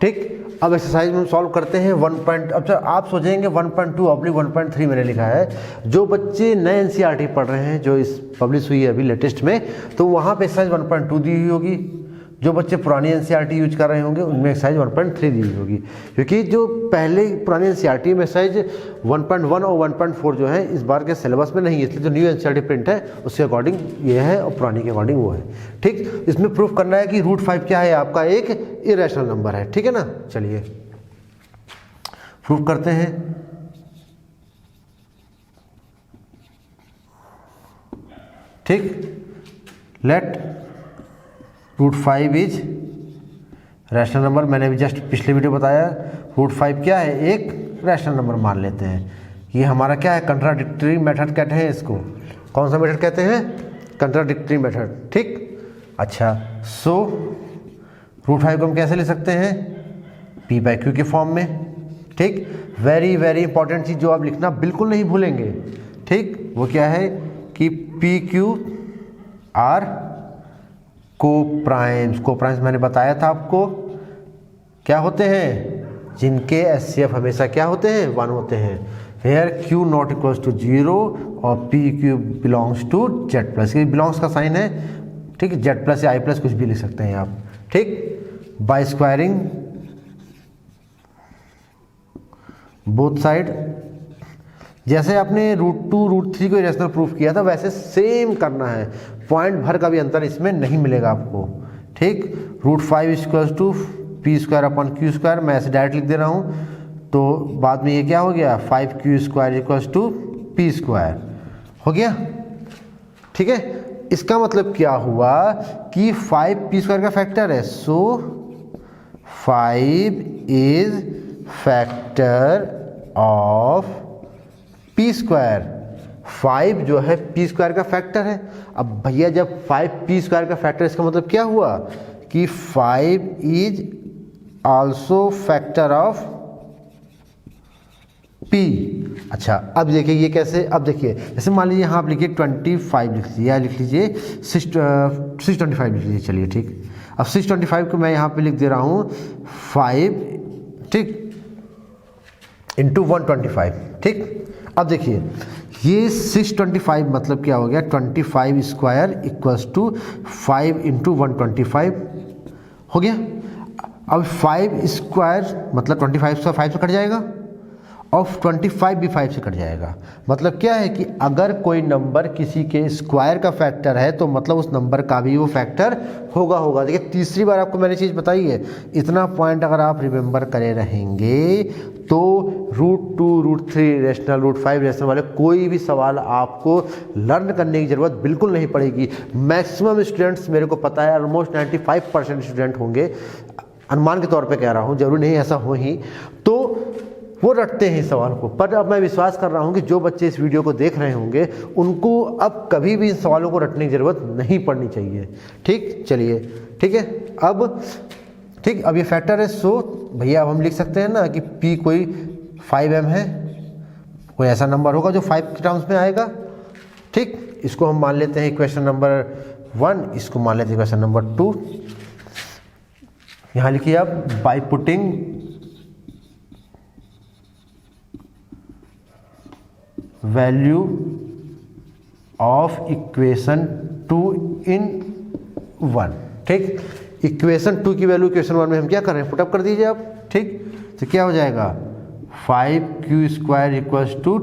ठीक। अब एक्सरसाइज में हम सॉल्व करते हैं अब आप सोचेंगे 1.2/1.3 मैंने लिखा है। जो बच्चे नए एनसीईआरटी पढ़ रहे हैं, जो इस पब्लिश हुई है अभी लेटेस्ट में, तो वहाँ पे एक्सरसाइज 1.2 दी हुई होगी। जो बच्चे पुरानी एनसीईआरटी यूज कर रहे होंगे उनमें एक्सरसाइज 1.3 दी हुई होगी, क्योंकि जो पहले पुरानी एनसीईआरटी में एक्सरसाइज 1.1 और 1.4 जो है इस बार के सिलेबस में नहीं है, इसलिए जो न्यू एनसीईआरटी प्रिंट है उसके अकॉर्डिंग ये है और पुरानी के अकॉर्डिंग वो है। ठीक, इसमें प्रूफ करना है कि √5 क्या है, आपका एक इरेशनल नंबर है। ठीक है ना, चलिए प्रूफ करते हैं। ठीक, लेट √5 इज रैशनल नंबर। मैंने भी जस्ट पिछले वीडियो बताया √5 क्या है, एक रैशनल नंबर मान लेते हैं। ये हमारा क्या है, कंट्राडिक्टरी मेथड कहते हैं इसको। कौन सा मेथड कहते हैं, कंट्राडिक्टरी मेथड। ठीक, अच्छा, सो √5 को हम कैसे ले सकते हैं, P/Q के फॉर्म में। ठीक, वेरी वेरी इंपॉर्टेंट चीज़ जो आप लिखना बिल्कुल नहीं भूलेंगे। ठीक, वो क्या है कि PQ आर कोप्राइम्स मैंने बताया था आपको क्या होते हैं, जिनके SCF हमेशा क्या होते हैं, 1 होते हैं। Where Q not equals to 0 और PQ बिलोंग्स टू Z+। ये बिलोंग्स का साइन है। ठीक है, Z+ या I+ कुछ भी लिख सकते हैं आप। ठीक, बाय स्क्वायरिंग बोथ साइड, जैसे आपने √2 √3 को इरेशनल प्रूफ किया था वैसे सेम करना है। पॉइंट भर का भी अंतर इसमें नहीं मिलेगा आपको। ठीक, √5 इक्वल्स टू P²/Q²। मैं ऐसे डायरेक्ट लिख दे रहा हूँ, तो बाद में ये क्या हो गया, 5Q² इक्वल्स टू P² हो गया। ठीक है, इसका मतलब क्या हुआ कि 5 P² का फैक्टर है, सो 5 इज फैक्टर ऑफ P²। 5 जो है P² का फैक्टर है। अब भैया जब 5 P² का फैक्टर, इसका मतलब क्या हुआ कि 5 is also factor of P। अच्छा, अब देखिए ये कैसे, अब देखिए जैसे मान लीजिए यहाँ आप लिखिए 25 लिख लीजिए, या लिख लीजिए 625 लिख लीजिए। चलिए ठीक, अब 625 को मैं यहाँ पे लिख दे रहा हूँ 5, ठीक, इंटू 125। ठीक, अब देखिए ये 625 मतलब क्या हो गया, 25² इक्वल्स टू 5 इंटू 125 हो गया। अब 5² मतलब 25 से 5 से कट जाएगा और 25 भी 5 से कट जाएगा। मतलब क्या है कि अगर कोई नंबर किसी के स्क्वायर का फैक्टर है तो मतलब उस नंबर का भी वो फैक्टर होगा। देखिए तीसरी बार आपको मैंने चीज़ बताई है। इतना पॉइंट अगर आप रिमेंबर करे रहेंगे तो √2 √3 रेशनल √5 रेशनल वाले कोई भी सवाल आपको लर्न करने की ज़रूरत बिल्कुल नहीं पड़ेगी। मैक्सिमम स्टूडेंट्स, मेरे को पता है ऑलमोस्ट 95% स्टूडेंट होंगे, अनुमान के तौर पे कह रहा हूँ, जरूरी नहीं ऐसा हो ही, तो वो रटते हैं इस सवाल को। पर अब मैं विश्वास कर रहा हूँ कि जो बच्चे इस वीडियो को देख रहे होंगे उनको अब कभी भी इन सवालों को रटने की ज़रूरत नहीं पड़नी चाहिए। ठीक, चलिए ठीक है, अब ये फैक्टर है, सो भैया अब हम लिख सकते हैं ना कि P कोई 5m है, कोई ऐसा नंबर होगा जो 5 के टर्म्स में आएगा। ठीक, इसको हम मान लेते हैं इक्वेशन नंबर 1, इसको मान लेते हैं इक्वेशन नंबर 2। यहाँ लिखिए आप, by putting value of equation 2 इन 1। ठीक, इक्वेशन 2 की वैल्यू इक्वेशन 1 में हम क्या कर रहे हैं, पुटअप कर दीजिए आप। ठीक, तो क्या हो जाएगा, 5Q² इक्वल्स टू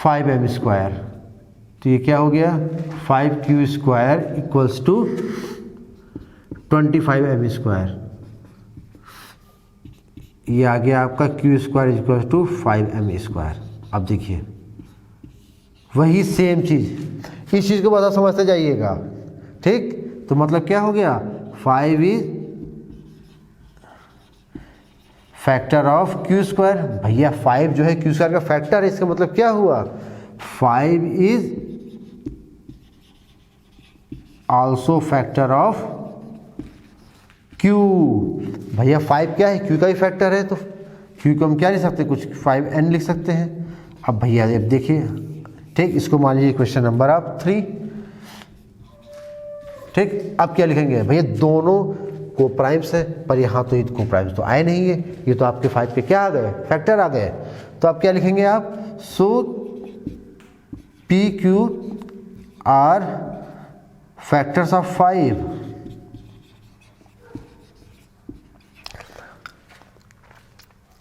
5m²। तो ये क्या हो गया, 5Q² इक्वल्स टू 25m²। ये आ गया आपका Q² इक्वल्स टू 5m²। अब देखिए वही सेम चीज़, इस चीज़ को बता समझते जाइएगा। ठीक, तो मतलब क्या हो गया, 5 इज फैक्टर ऑफ Q²। भैया 5 जो है Q² का फैक्टर है, इसका मतलब क्या हुआ, 5 is also factor of Q। भैया 5 क्या है, Q का ही फैक्टर है, तो Q को हम क्या लिख सकते हैं, कुछ 5n लिख सकते हैं। अब भैया अब देखिए, ठीक, इसको मान लीजिए क्वेश्चन नंबर आप 3। ठीक, अब क्या लिखेंगे भैया, दोनों को प्राइम्स है, पर यहाँ तो ये को प्राइम्स तो आए नहीं है, ये तो आपके 5 के क्या आ गए, फैक्टर आ गए। तो आप क्या लिखेंगे आप, so P Q R factors of 5।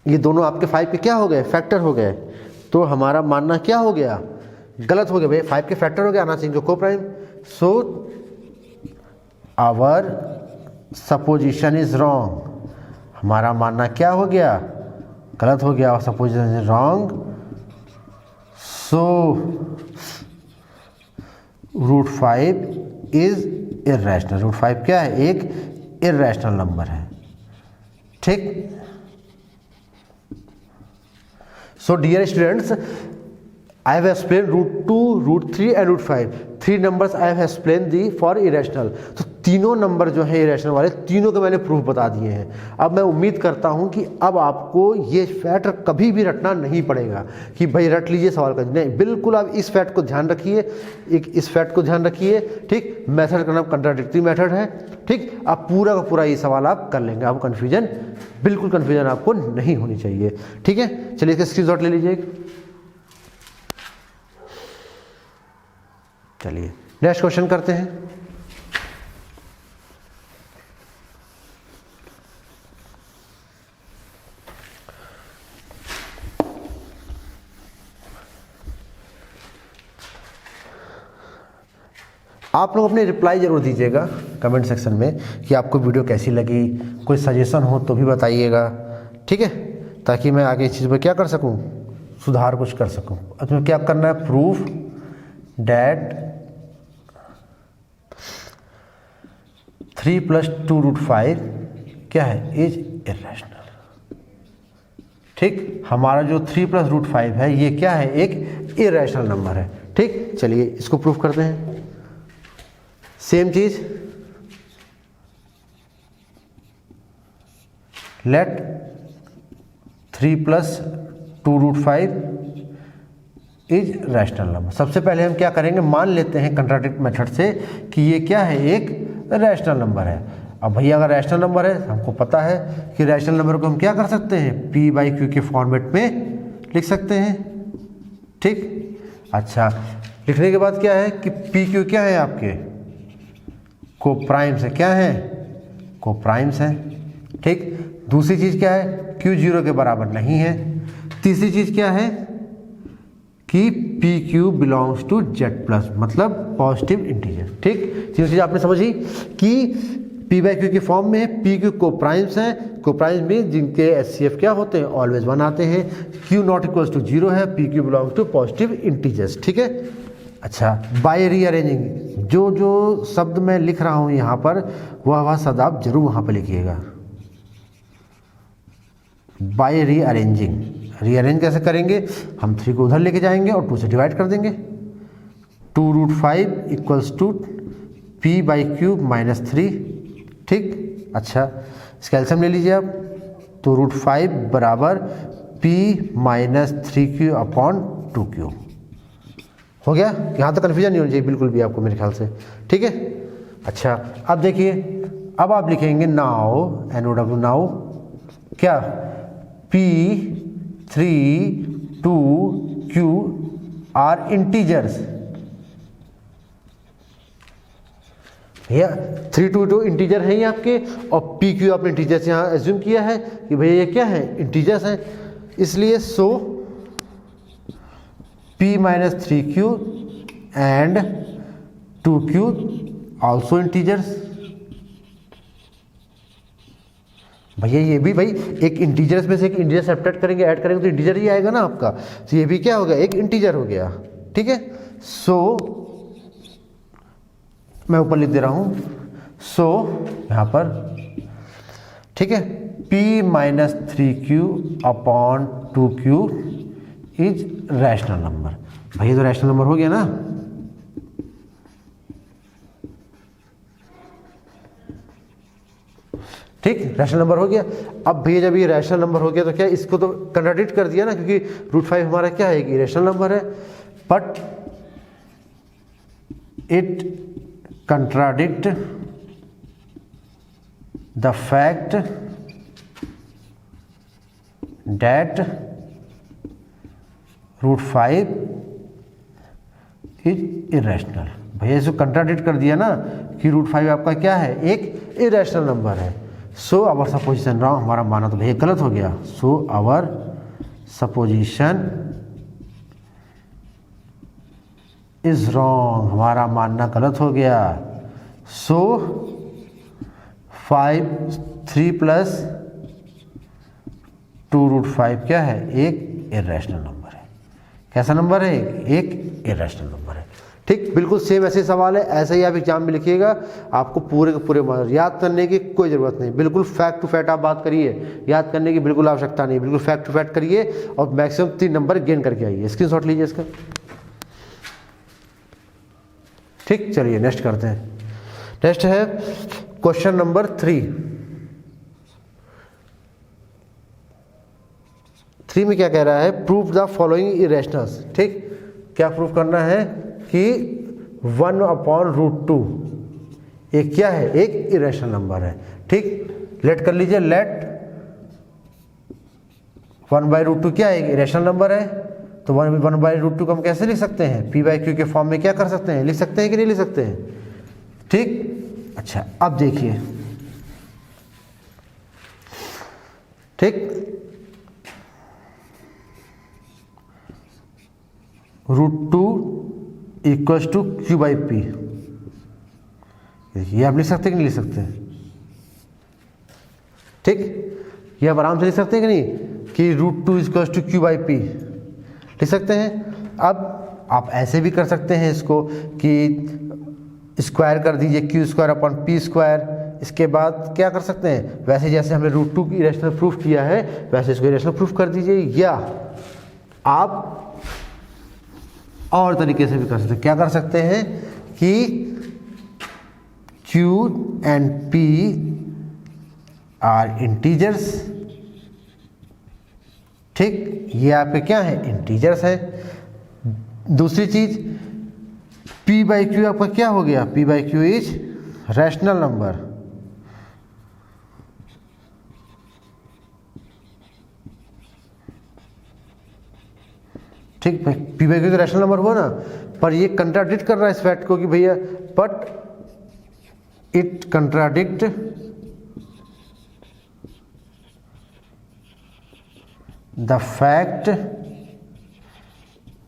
ये दोनों आपके 5 के क्या हो गए, फैक्टर हो गए। तो हमारा मानना क्या हो गया, गलत हो गया भाई, 5 के फैक्टर हो गया, आना चाहिए को prime. So our supposition is wrong, हमारा मानना क्या हो गया, गलत हो गया, supposition is wrong. So root 5 is irrational, root 5 क्या है, एक इर्रेशनल नंबर है, ठीक। So dear students, I have explained root 2, root 3 and root 5. 3 numbers I have explained the for irrational. तो तीनों नंबर जो है इरेशनल वाले, तीनों के मैंने प्रूफ बता दिए हैं। अब मैं उम्मीद करता हूं कि अब आपको ये फैक्ट कभी भी रटना नहीं पड़ेगा कि भाई रट लीजिए सवाल का, नहीं, बिल्कुल आप इस फैक्ट को ध्यान रखिए, एक इस फैक्ट को ध्यान रखिए, ठीक। मेथड का नाम कंट्राडिक्टरी मेथड है, ठीक। अब पूरा का पूरा ये सवाल आप कर लेंगे, आपको कन्फ्यूजन, बिल्कुल कन्फ्यूजन आपको नहीं होनी चाहिए, ठीक है। चलिए इसका स्क्रीनशॉट ले लीजिए। चलिए नेक्स्ट क्वेश्चन करते हैं। आप लोग अपने रिप्लाई जरूर दीजिएगा कमेंट सेक्शन में कि आपको वीडियो कैसी लगी, कोई सजेशन हो तो भी बताइएगा, ठीक है, ताकि मैं आगे इस चीज़ पर क्या कर सकूं, सुधार कुछ कर सकूं। अब तुम्हें क्या करना है, प्रूफ डैट 3 + 2 √5 क्या है, इज इर्रेशनल, ठीक। हमारा जो 3 + √5 है ये क्या है, एक इर्रेशनल नंबर है, ठीक। चलिए इसको प्रूफ करते हैं। सेम चीज, लेट 3 + 2 √5 इज रैशनल नंबर। सबसे पहले हम क्या करेंगे, मान लेते हैं कंट्राडिक्ट मेथड से कि ये क्या है, एक रैशनल नंबर है। अब भैया अगर रैशनल नंबर है, हमको पता है कि रैशनल नंबर को हम क्या कर सकते हैं, p/q के फॉर्मेट में लिख सकते हैं, ठीक। अच्छा, लिखने के बाद क्या है कि pq क्या है, आपके को प्राइम्स है, क्या है, को प्राइम्स है, ठीक। दूसरी चीज क्या है, q 0 के बराबर नहीं है। तीसरी चीज क्या है कि pq बिलोंग्स टू z+, मतलब पॉजिटिव इंटीजर, ठीक। तीसरी चीज आपने समझी कि p/q के फॉर्म में है, pq को प्राइम्स हैं, को प्राइम्स में जिनके HCF क्या होते हैं, ऑलवेज 1 आते हैं। q नॉट इक्वल्स टू 0 है, pq belongs to positive integers, ठीक है। अच्छा, बाय रीअरेंजिंग, जो जो शब्द मैं लिख रहा हूं यहाँ पर, वह शब्द आप जरूर वहाँ पर लिखिएगा। बाय रीअरेंजिंग, रीअरेंज कैसे करेंगे, हम 3 को उधर लेके जाएंगे और 2 से डिवाइड कर देंगे। 2 √5 इक्वल्स टू p/q - 3, ठीक। अच्छा, इसका एलसीएम ले लीजिए आप, तो √5 बराबर p - 3q/2q हो गया। यहाँ तक कन्फ्यूजन नहीं होनी चाहिए बिल्कुल भी आपको, मेरे ख्याल से, ठीक है। अच्छा, अब देखिए, अब आप लिखेंगे नाउ, NOW नाउ क्या, p 3 2 q आर इंटीजर्स। भैया 3 2 2 इंटीजर है ये आपके, और p q आपने इंटीजर्स यहाँ एज्यूम किया है कि भैया ये क्या है, इंटीजर्स हैं, इसलिए सो p - 3q and 2q also integers। भैया ये भी भाई एक इंटीजर्स में से एक इंटीजर सब्ट्रैक्ट करेंगे, ऐड करेंगे तो इंटीजर ही आएगा ना आपका, तो ये भी क्या हो गया, एक इंटीजर हो गया, ठीक है। सो मैं ऊपर लिख दे रहा हूं, सो यहां पर, ठीक है, p - 3q/2q is rational number. भैया तो रैशनल नंबर हो गया ना, ठीक, रैशनल नंबर हो गया। अब भैया जब ये रैशनल नंबर हो गया तो क्या इसको तो कंट्राडिक्ट कर दिया ना, क्योंकि √5 हमारा क्या है, कि रैशनल नंबर है, but it contradict the fact that √5 is irrational. भैया इसको कंट्राडिक्ट कर दिया ना कि √5 आपका क्या है, एक इरेशनल नंबर है। सो आवर सपोजिशन रॉन्ग, हमारा माना तो भैया गलत हो गया। So our supposition is wrong, हमारा मानना गलत हो गया। सो 3 + 2√5 क्या है, एक इरेशनल नंबर है। कैसा नंबर है, एक इरेशनल नंबर है। ठीक, बिल्कुल सेम ऐसे सवाल है, ऐसे ही आप एग्जाम में लिखिएगा। आपको पूरे के पूरे याद करने की कोई ज़रूरत नहीं, बिल्कुल फैक्ट टू फैक्ट आप बात करिए, याद करने की बिल्कुल आवश्यकता नहीं, बिल्कुल फैक्ट टू फैक्ट करिए और मैक्सिमम 3 नंबर गेन करके आइए। स्क्रीनशॉट लीजिए इसका। ठीक, चलिए नेक्स्ट करते हैं। नेक्स्ट है क्वेश्चन नंबर 3 में क्या कह रहा है, प्रूव द फॉलोइंग इरेशनल्स। ठीक, क्या प्रूव करना है कि 1/√2 एक क्या है, एक इरेशनल नंबर है। ठीक, लेट कर लीजिए, लेट 1/√2 क्या है, एक इरेशनल नंबर है। तो 1/√2 को हम कैसे लिख सकते हैं, p/q के फॉर्म में क्या कर सकते हैं, लिख सकते हैं कि नहीं लिख सकते हैं। ठीक, अच्छा अब देखिए, ठीक, √2 = q/p, ये आप लिख सकते हैं कि नहीं लिख सकते। ठीक, ये आप आराम से लिख सकते हैं कि नहीं कि √2 = q/p लिख सकते हैं। अब आप ऐसे भी कर सकते हैं इसको कि स्क्वायर कर दीजिए q² इसके बाद क्या कर सकते हैं, वैसे जैसे हमने √2 की इरेशनल प्रूफ किया है वैसे इसको इरेशनल प्रूफ कर दीजिए, या आप और तरीके से भी कर सकते हैं। क्या कर सकते हैं कि q and p are integers. ठीक, ये आपके क्या है, इंटीजर्स है। दूसरी चीज p/q आपका क्या हो गया, p/q इज रैशनल नंबर। ठीक, p/q तो रैशनल नंबर हुआ ना, पर ये कंट्राडिक्ट कर रहा है इस फैक्ट को कि भैया, but it contradict the fact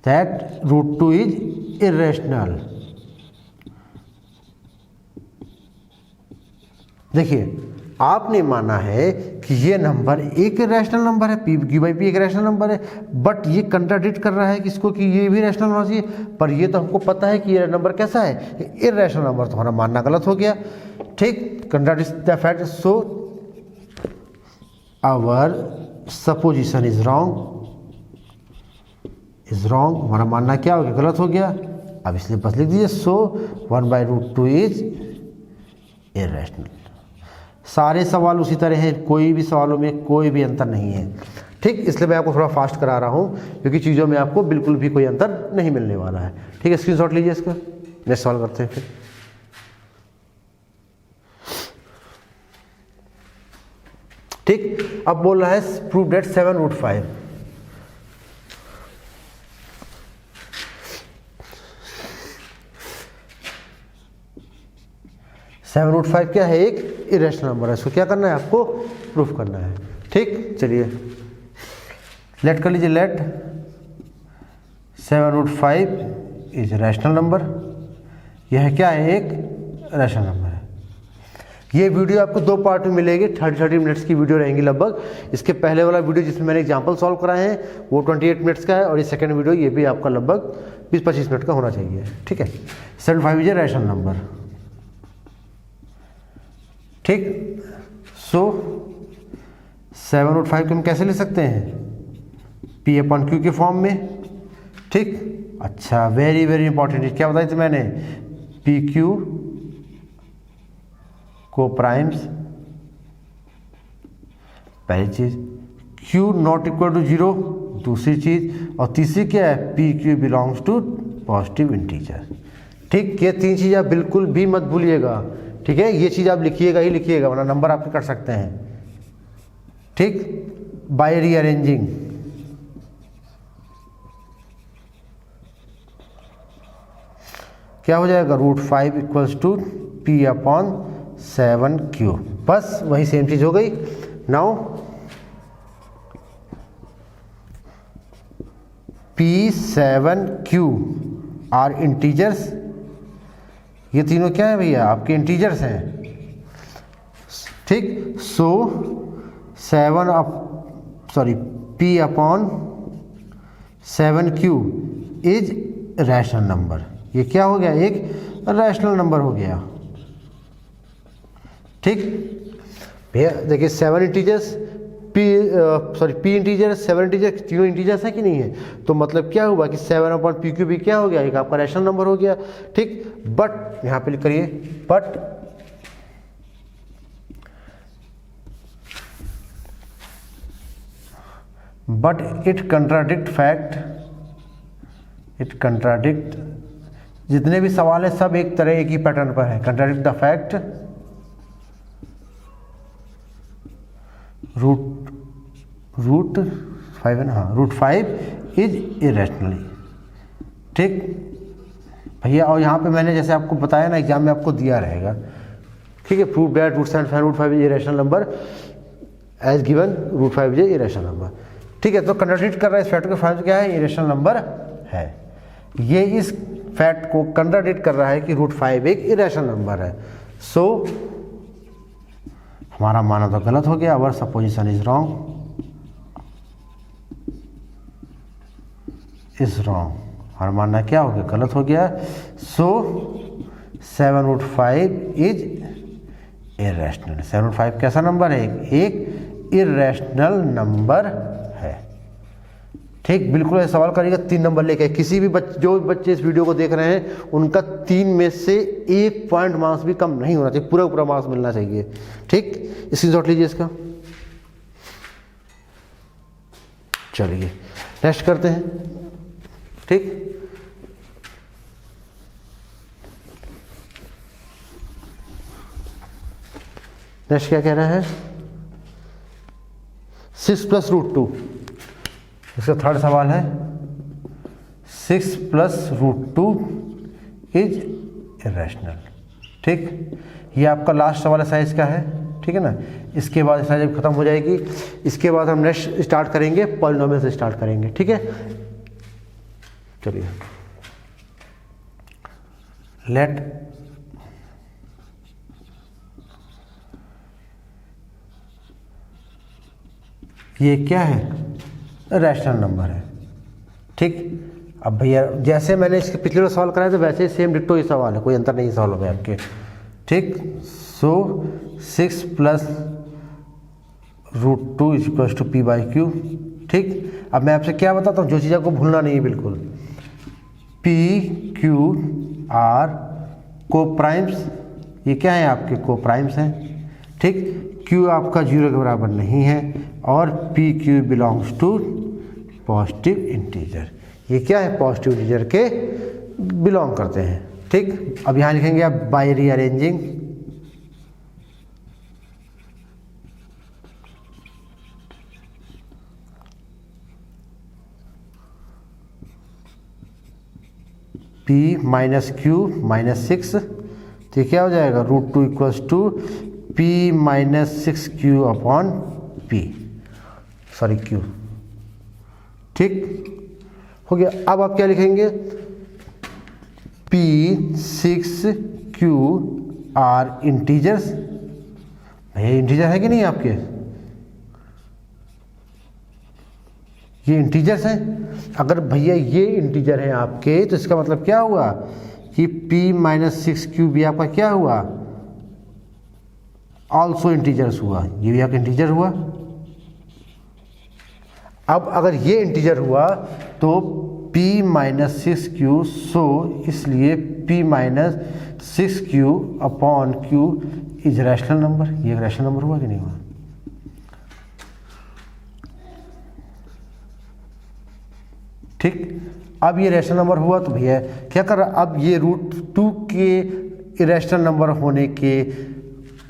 that √2 is irrational. देखिए, आपने माना है कि ये नंबर एक रैशनल नंबर है, p/p एक रैशनल नंबर है, बट ये कंट्राडिक्ट कर रहा है कि इसको कि ये भी रैशनल होना चाहिए, पर ये तो हमको पता है कि ये नंबर कैसा है, इरेशनल नंबर, तो हमारा मानना गलत हो गया। ठीक, contradict the fact, so our supposition is wrong, हमारा मानना क्या हो गया, गलत हो गया। अब इसलिए बस लिख दीजिए, सो 1/√2 इज इरेशनल। सारे सवाल उसी तरह हैं, कोई भी सवालों में कोई भी अंतर नहीं है। ठीक, इसलिए मैं आपको थोड़ा फास्ट करा रहा हूँ क्योंकि चीज़ों में आपको बिल्कुल भी कोई अंतर नहीं मिलने वाला है। ठीक है, स्क्रीनशॉट लीजिए इसका। नेक्स्ट सवाल करते हैं फिर। ठीक, अब बोल रहा है प्रूव दैट 7√5। (7√5) क्या है, एक इरेशनल नंबर है। इसको क्या करना है, आपको प्रूफ करना है। ठीक, चलिए लेट कर लीजिए, लेट 7√5 इज रैशनल नंबर। यह क्या है, एक रैशनल नंबर है। ये वीडियो आपको 2 पार्ट में मिलेगी, 30 मिनट्स की वीडियो रहेंगी लगभग। इसके पहले वाला वीडियो जिसमें मैंने एग्जाम्पल सॉल्व कराए हैं वो 28 मिनट्स का है, और ये सेकंड वीडियो ये भी आपका लगभग 20-25 मिनट का होना चाहिए। ठीक है, 7/5 इज ए रैशनल नंबर। ठीक, सो 7/5 को हम कैसे लिख सकते हैं, p/q के फॉर्म में। ठीक, अच्छा, वेरी वेरी इंपॉर्टेंट, क्या बताई थी मैंने, PQ को प्राइम्स, पहली चीज, Q नॉट इक्वल टू 0 दूसरी चीज, और तीसरी क्या है, PQ belongs to positive integer. ठीक, ये 3 चीज़ आप बिल्कुल भी मत भूलिएगा। ठीक है, ये चीज़ आप लिखिएगा ही लिखिएगा, वरना नंबर आपके कट सकते हैं। ठीक, बाय रीअरेंजिंग क्या हो जाएगा, √5 इक्वल्स टू P/7Q। बस वही सेम चीज़ हो गई। नाउ P7Q आर इंटीजर्स, ये तीनों क्या है भैया, आपके इंटीजर्स हैं। ठीक, सो P/7Q इज रैशनल नंबर। ये क्या हो गया, एक रैशनल नंबर हो गया। ठीक भैया, देखिए 7 इंटीजर्स, P इंटीजर 7 इंटीजर, तीनों इंटीजर्स है कि नहीं है, तो मतलब क्या हुआ कि 7/PQ भी क्या हो गया, एक आपका रैशनल नंबर हो गया। ठीक, बट यहाँ पे लिख करिए, बट इट कंट्राडिक्ट जितने भी सवाल है सब एक तरह एक ही पैटर्न पर है। Contradict the fact √5 is irrationally. ठीक भैया, और यहाँ पे मैंने जैसे आपको बताया ना, एग्जाम में आपको दिया रहेगा। ठीक है, prove that √5 is irrational number as given, √5 is irrational number. ठीक है, तो कंट्राडिक्ट कर रहा है इस फैक्ट को, 5 क्या है, इरेशनल नंबर है। ये इस फैक्ट को कंट्राडिक्ट कर रहा है कि √5 एक इरेशनल नंबर है। सो हमारा माना तो गलत हो गया, अवर सपोजिशन इज रॉन्ग, हमारा मानना क्या हो गया, गलत हो गया। सो 7√5 इज इरेशनल। 7/5 कैसा नंबर है, एक इरेशनल नंबर है। ठीक, बिल्कुल ये सवाल करिएगा 3 नंबर लेके। किसी भी जो बच्चे इस वीडियो को देख रहे हैं उनका 3 में से 1 पॉइंट मार्क्स भी कम नहीं होना चाहिए, पूरा मार्क्स मिलना चाहिए। ठीक, स्क्रीनशॉट लीजिए इसका। चलिए नेक्स्ट करते हैं। ठीक, नेक्स्ट क्या कह रहा है, 6 + √2, इसका थर्ड सवाल है। 6 + √2 इज इरेशनल। ठीक, ये आपका लास्ट सवाल है साइज का है। ठीक है ना, इसके बाद साइज खत्म हो जाएगी। इसके बाद हम नेक्स्ट स्टार्ट करेंगे, पॉलिनोमियल से स्टार्ट करेंगे। ठीक है, चलिए लेट ये क्या है, रैशनल नंबर है। ठीक, अब भैया जैसे मैंने इसके पिछले सवाल कराया था वैसे ही सेम डिट्टो ही सवाल है, कोई अंतर नहीं सवाल होगा आपके। ठीक, सो 6 + √2 इज टू P/Q। ठीक, अब मैं आपसे क्या बताता हूँ, जो चीज़ आपको भूलना नहीं है बिल्कुल। P, Q आर कोप्राइम्स, ये क्या है, आपके कोप्राइम्स हैं। ठीक, Q आपका 0 के बराबर नहीं है और PQ belongs to positive integer. ये क्या है, पॉजिटिव इंटीजर के बिलोंग करते हैं। ठीक, अब यहाँ लिखेंगे आप बाय रीअरेंजिंग, P-Q -6, तो क्या हो जाएगा, √2 equals to P-6Q/P, sorry Q। ठीक हो गया। अब आप क्या लिखेंगे, P6Q आर इंटीजर्स। भैया इंटीजर है कि नहीं आपके, ये इंटीजर्स हैं। अगर भैया ये इंटीजर है आपके, तो इसका मतलब क्या हुआ कि P-6Q भी आपका क्या हुआ, ऑल्सो इंटीजर्स हुआ, ये भी आपका इंटीजर हुआ। अब अगर ये इंटीजर हुआ तो P-6Q, सो इसलिए P-6Q/Q इज रैशनल नंबर। ये एक रैशनल नंबर हुआ कि नहीं हुआ। ठीक, अब ये रैशनल नंबर हुआ तो भैया क्या कर रहा, अब ये √2 के इरेशनल नंबर होने के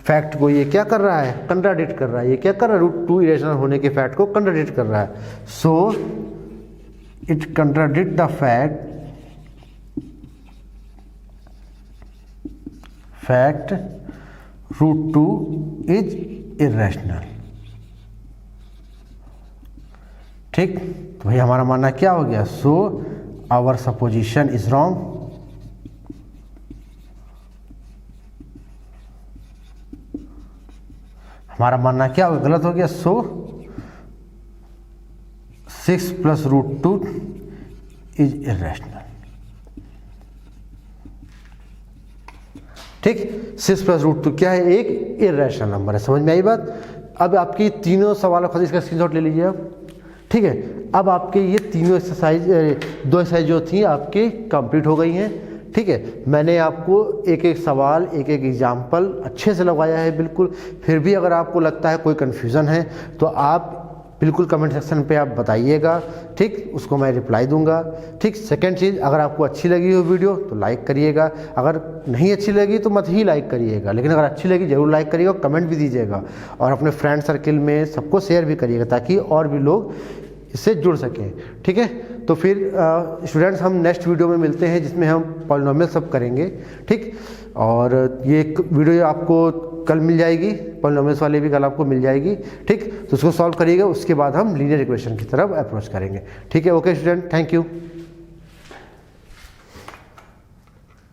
फैक्ट को ये क्या कर रहा है, कंट्राडिक्ट कर रहा है। ये क्या कर रहा है, √2 इरेशनल होने के फैक्ट को कंट्राडिक्ट कर रहा है। So it contradict the fact √2 is irrational. ठीक, तो भाई हमारा मानना क्या हो गया, so our supposition is wrong. हमारा मानना क्या हो, गलत हो गया। So 6 + √2 is irrational. ठीक, 6 + √2 क्या है, एक इरेशनल नंबर है। समझ में आई बात। अब आपकी तीनों सवालों का इसका स्क्रीनशॉट ले लीजिए आप। ठीक है, अब आपके ये तीनों एक्सरसाइज, 2 एक्सरसाइज जो थी आपकी कंप्लीट हो गई हैं। ठीक है, मैंने आपको एक एक सवाल, एक एक एग्जाम्पल अच्छे से लगवाया है बिल्कुल। फिर भी अगर आपको लगता है कोई कन्फ्यूज़न है तो आप बिल्कुल कमेंट सेक्शन पे आप बताइएगा। ठीक, उसको मैं रिप्लाई दूंगा। ठीक, सेकंड चीज़, अगर आपको अच्छी लगी हो वीडियो तो लाइक करिएगा। अगर नहीं अच्छी लगी तो मत ही लाइक करिएगा, लेकिन अगर अच्छी लगी जरूर लाइक करिएगा, कमेंट भी दीजिएगा और अपने फ्रेंड सर्किल में सबको शेयर भी करिएगा ताकि और भी लोग इससे जुड़ सकें। ठीक है, तो फिर स्टूडेंट्स हम नेक्स्ट वीडियो में मिलते हैं जिसमें हम पॉलिनोमियल सब करेंगे। ठीक, और ये वीडियो आपको कल मिल जाएगी, पॉलिनोमियल्स वाले भी कल आपको मिल जाएगी। ठीक, तो उसको सॉल्व करिएगा, उसके बाद हम लीनियर इक्वेशन की तरफ अप्रोच करेंगे। ठीक है, ओके स्टूडेंट, थैंक यू।